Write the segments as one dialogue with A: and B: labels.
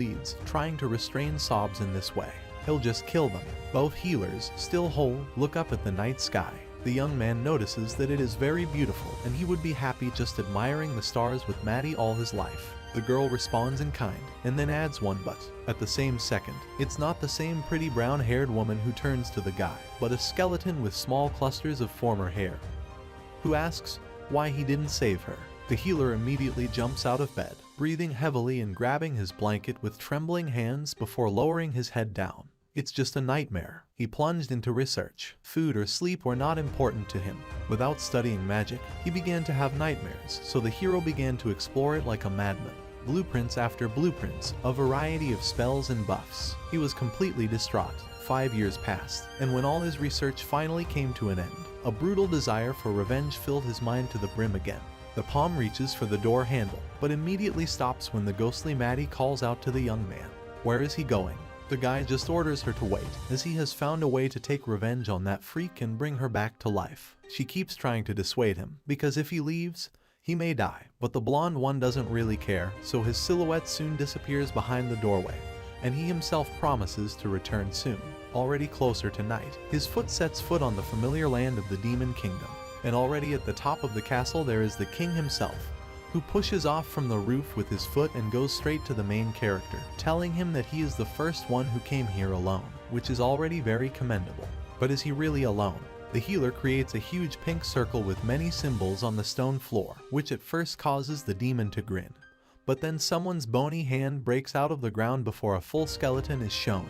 A: leads, trying to restrain sobs in this way. He'll just kill them. Both healers, still whole, look up at the night sky. The young man notices that it is very beautiful and he would be happy just admiring the stars with Maddie all his life. The girl responds in kind, and then adds one but. At the same second, it's not the same pretty brown-haired woman who turns to the guy, but a skeleton with small clusters of former hair, who asks why he didn't save her. The healer immediately jumps out of bed, breathing heavily and grabbing his blanket with trembling hands before lowering his head down. It's just a nightmare. He plunged into research. Food or sleep were not important to him. Without studying magic, he began to have nightmares, so the hero began to explore it like a madman. Blueprints after blueprints, a variety of spells and buffs. He was completely distraught. 5 years passed, and when all his research finally came to an end, a brutal desire for revenge filled his mind to the brim again. The palm reaches for the door handle, but immediately stops when the ghostly Maddie calls out to the young man. Where is he going? The guy just orders her to wait, as he has found a way to take revenge on that freak and bring her back to life. She keeps trying to dissuade him, because if he leaves, he may die, but the blonde one doesn't really care, so his silhouette soon disappears behind the doorway, and he himself promises to return soon. Already closer to night, his foot sets foot on the familiar land of the Demon Kingdom, and already at the top of the castle there is the king himself, who pushes off from the roof with his foot and goes straight to the main character, telling him that he is the first one who came here alone, which is already very commendable. But is he really alone? The healer creates a huge pink circle with many symbols on the stone floor, which at first causes the demon to grin. But then someone's bony hand breaks out of the ground before a full skeleton is shown,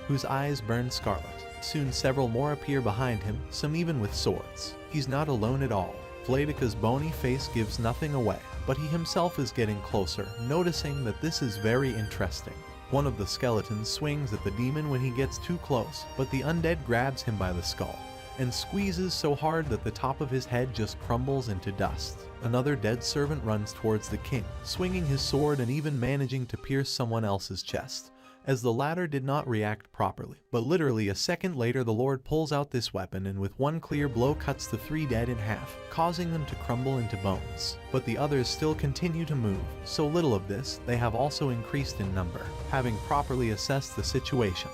A: whose eyes burn scarlet. Soon several more appear behind him, some even with swords. He's not alone at all. Vladika's bony face gives nothing away, but he himself is getting closer, noticing that this is very interesting. One of the skeletons swings at the demon when he gets too close, but the undead grabs him by the skull and squeezes so hard that the top of his head just crumbles into dust. Another dead servant runs towards the king, swinging his sword and even managing to pierce someone else's chest, as the latter did not react properly. But literally a second later the Lord pulls out this weapon and with one clear blow cuts the three dead in half, causing them to crumble into bones. But the others still continue to move. So little of this, they have also increased in number. Having properly assessed the situation,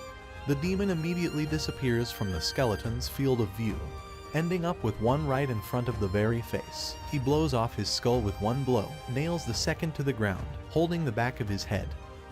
A: the demon immediately disappears from the skeleton's field of view, ending up with one right in front of the very face. He blows off his skull with one blow, nails the second to the ground, holding the back of his head,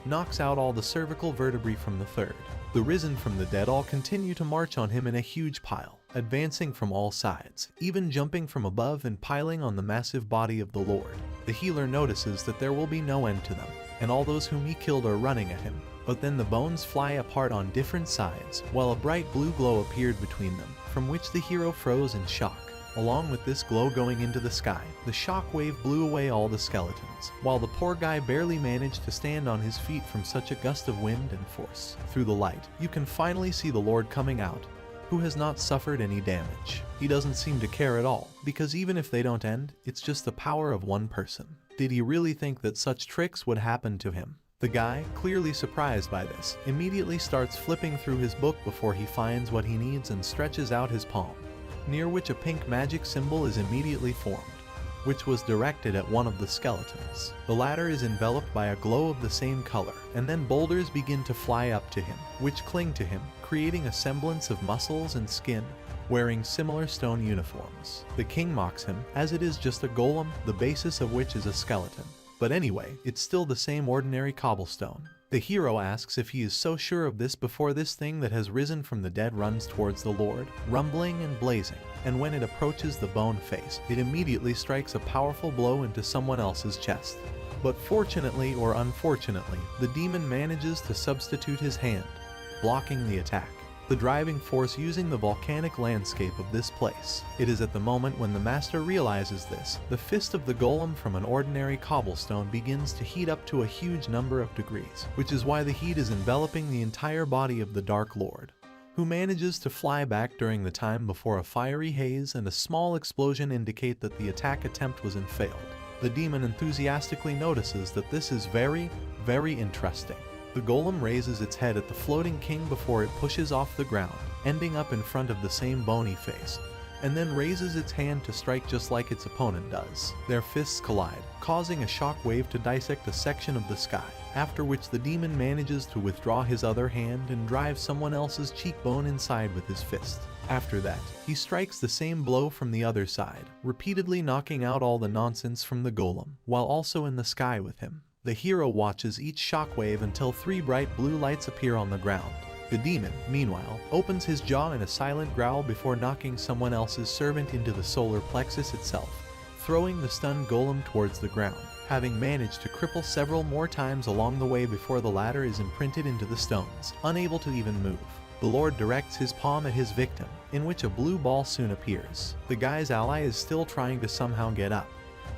A: knocks out all the cervical vertebrae from the third. The risen from the dead all continue to march on him in a huge pile, advancing from all sides, even jumping from above and piling on the massive body of the Lord. The healer notices that there will be no end to them, and all those whom he killed are running at him. But then the bones fly apart on different sides, while a bright blue glow appeared between them, from which the hero froze in shock. Along with this glow going into the sky, the shockwave blew away all the skeletons, while the poor guy barely managed to stand on his feet from such a gust of wind and force. Through the light, you can finally see the Lord coming out, who has not suffered any damage. He doesn't seem to care at all, because even if they don't end, it's just the power of one person. Did he really think that such tricks would happen to him? The guy, clearly surprised by this, immediately starts flipping through his book before he finds what he needs and stretches out his palm, near which a pink magic symbol is immediately formed, which was directed at one of the skeletons. The latter is enveloped by a glow of the same color, and then boulders begin to fly up to him, which cling to him, creating a semblance of muscles and skin, wearing similar stone uniforms. The king mocks him, as it is just a golem, the basis of which is a skeleton. But anyway, it's still the same ordinary cobblestone. The hero asks if he is so sure of this before this thing that has risen from the dead runs towards the Lord, rumbling and blazing, and when it approaches the bone face, it immediately strikes a powerful blow into someone else's chest. But fortunately or unfortunately, the demon manages to substitute his hand, blocking the attack. The driving force using the volcanic landscape of this place. It is at the moment when the master realizes this, the fist of the golem from an ordinary cobblestone begins to heat up to a huge number of degrees, which is why the heat is enveloping the entire body of the Dark Lord, who manages to fly back during the time before a fiery haze and a small explosion indicate that the attack attempt was failed. The demon enthusiastically notices that this is very, very interesting. The golem raises its head at the floating king before it pushes off the ground, ending up in front of the same bony face, and then raises its hand to strike just like its opponent does. Their fists collide, causing a shock wave to dissect a section of the sky, after which the demon manages to withdraw his other hand and drive someone else's cheekbone inside with his fist. After that, he strikes the same blow from the other side, repeatedly knocking out all the nonsense from the golem, while also in the sky with him. The hero watches each shockwave until 3 bright blue lights appear on the ground. The demon, meanwhile, opens his jaw in a silent growl before knocking someone else's servant into the solar plexus itself, throwing the stunned golem towards the ground, having managed to cripple several more times along the way before the latter is imprinted into the stones, unable to even move. The Lord directs his palm at his victim, in which a blue ball soon appears. The guy's ally is still trying to somehow get up,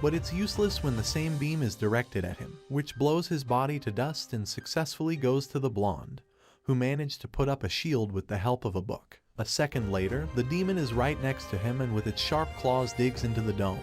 A: but it's useless when the same beam is directed at him, which blows his body to dust and successfully goes to the blonde, who managed to put up a shield with the help of a book. A second later, the demon is right next to him and with its sharp claws digs into the dome,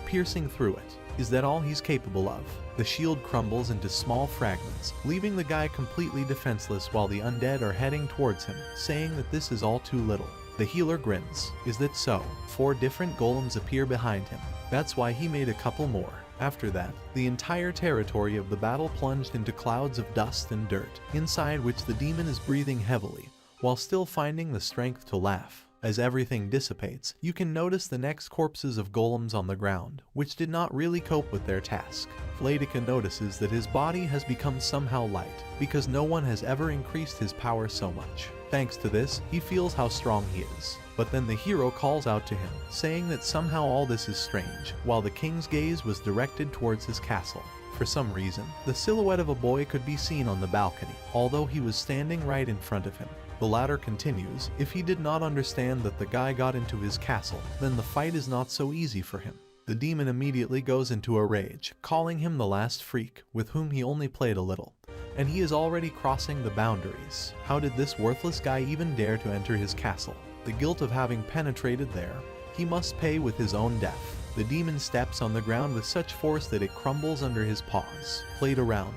A: piercing through it. Is that all he's capable of? The shield crumbles into small fragments, leaving the guy completely defenseless while the undead are heading towards him, saying that this is all too little. The healer grins. Is that so? 4 different golems appear behind him. That's why he made a couple more. After that, the entire territory of the battle plunged into clouds of dust and dirt, inside which the demon is breathing heavily, while still finding the strength to laugh. As everything dissipates, you can notice the next corpses of golems on the ground, which did not really cope with their task. Vladika notices that his body has become somehow light, because no one has ever increased his power so much. Thanks to this, he feels how strong he is. But then the hero calls out to him, saying that somehow all this is strange, while the king's gaze was directed towards his castle. For some reason, the silhouette of a boy could be seen on the balcony, although he was standing right in front of him. The latter continues, if he did not understand that the guy got into his castle, then the fight is not so easy for him. The demon immediately goes into a rage, calling him the last freak, with whom he only played a little. And he is already crossing the boundaries. How did this worthless guy even dare to enter his castle? The guilt of having penetrated there, he must pay with his own death. The demon steps on the ground with such force that it crumbles under his paws. Played around.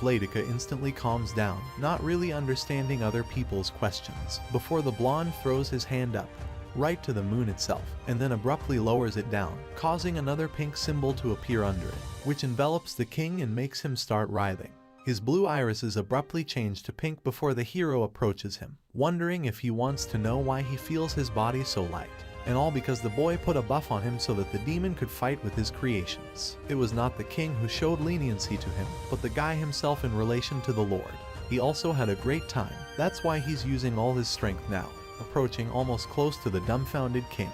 A: Vladika instantly calms down, not really understanding other people's questions, before the blonde throws his hand up, right to the moon itself, and then abruptly lowers it down, causing another pink symbol to appear under it, which envelops the king and makes him start writhing. His blue irises abruptly change to pink before the hero approaches him, wondering if he wants to know why he feels his body so light. And all because the boy put a buff on him so that the demon could fight with his creations. It was not the king who showed leniency to him, but the guy himself in relation to the Lord. He also had a great time, that's why he's using all his strength now. Approaching almost close to the dumbfounded king,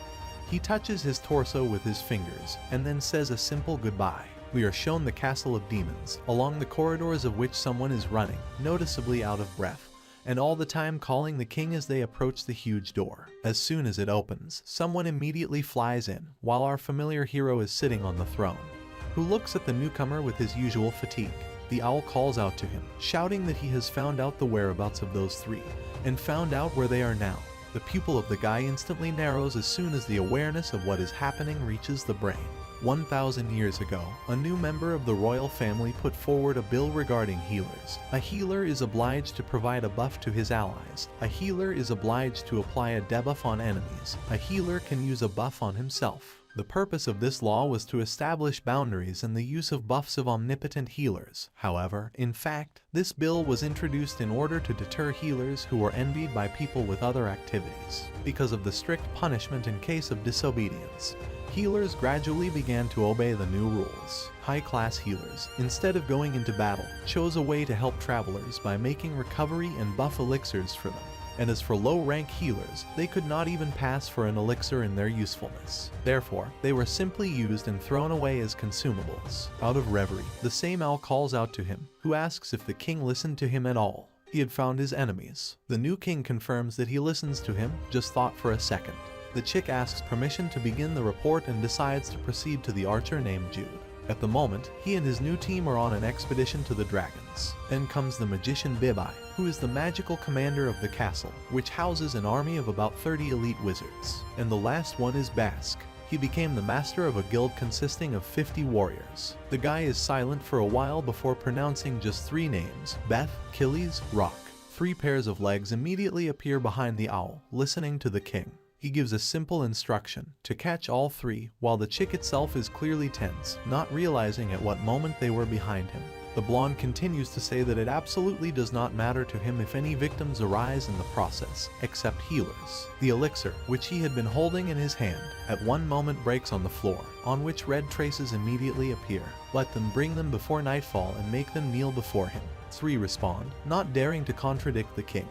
A: he touches his torso with his fingers, and then says a simple goodbye. We are shown the castle of demons, along the corridors of which someone is running, noticeably out of breath, and all the time calling the king as they approach the huge door. As soon as it opens, someone immediately flies in, while our familiar hero is sitting on the throne, who looks at the newcomer with his usual fatigue. The owl calls out to him, shouting that he has found out the whereabouts of those 3, and found out where they are now. The pupil of the guy instantly narrows as soon as the awareness of what is happening reaches the brain. 1,000 years ago, a new member of the royal family put forward a bill regarding healers. A healer is obliged to provide a buff to his allies. A healer is obliged to apply a debuff on enemies. A healer can use a buff on himself. The purpose of this law was to establish boundaries and the use of buffs of omnipotent healers. However, in fact, this bill was introduced in order to deter healers who were envied by people with other activities. Because of the strict punishment in case of disobedience, healers gradually began to obey the new rules. High-class healers, instead of going into battle, chose a way to help travelers by making recovery and buff elixirs for them. And as for low-rank healers, they could not even pass for an elixir in their usefulness. Therefore, they were simply used and thrown away as consumables. Out of reverie, the same owl calls out to him, who asks if the king listened to him at all. He had found his enemies. The new king confirms that he listens to him, just thought for a second. The chick asks permission to begin the report and decides to proceed to the archer named Jude. At the moment, he and his new team are on an expedition to the dragons. Then comes the magician Bibai, who is the magical commander of the castle, which houses an army of about 30 elite wizards. And the last one is Bask. He became the master of a guild consisting of 50 warriors. The guy is silent for a while before pronouncing just 3 names: Beth, Achilles, Rock. 3 pairs of legs immediately appear behind the owl, listening to the king. He gives a simple instruction, to catch all 3, while the chick itself is clearly tense, not realizing at what moment they were behind him. The blonde continues to say that it absolutely does not matter to him if any victims arise in the process, except healers. The elixir, which he had been holding in his hand, at one moment breaks on the floor, on which red traces immediately appear. Let them bring them before nightfall and make them kneel before him. 3 respond, not daring to contradict the king.